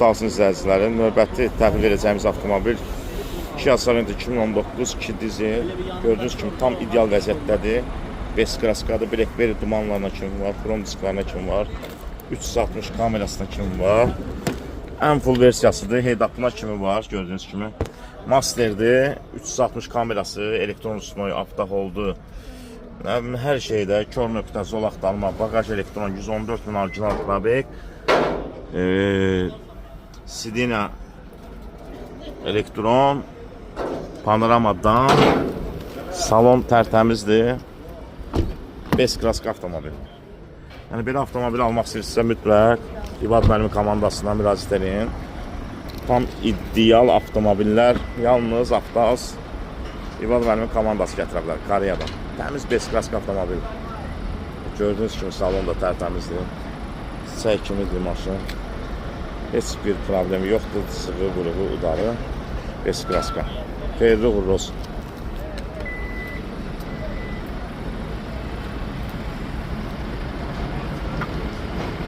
Yadda alsın izləyicilərin, növbəti təhvil verəcəyimiz avtomobil Kia Sorento 2019 2 dizel. Gördüyünüz kimi tam ideal vəziyyətdədir. Beskaraskadır, Blackberry dumanlarına kimi var, krom disklarına kimi var, 360 kamerasına kimi var. Ən full versiyasıdır, head-up'ına kimi var, gördüyünüz kimi. Masterdir, 360 kamerası, elektron usmoy, avtoholdu. Hər şeydə, kör nöqtə, zolaq dalma, bagaj elektron, 114 min orijinal probek. Sidina elektron, panoramadan, salon tərtəmizdir. Beskaraska avtomobil. Yəni belə avtomobil almaq istəyirsinizsə mütləq İvad müəllimin komandasına müraciət edin. Tam ideal avtomobillər yalnız Avtaz İvad müəllimin komandası gətirə bilər Koreyadan. Təmiz Beskaraska avtomobil. Gördüyünüz kimi salon da tərtəmizdir. Çiçək kimidir maşın. Heç bir problemi yoxdur. Sığı, qruğu, udarı. Beskaraska. Xeyirli uğurlu olsun.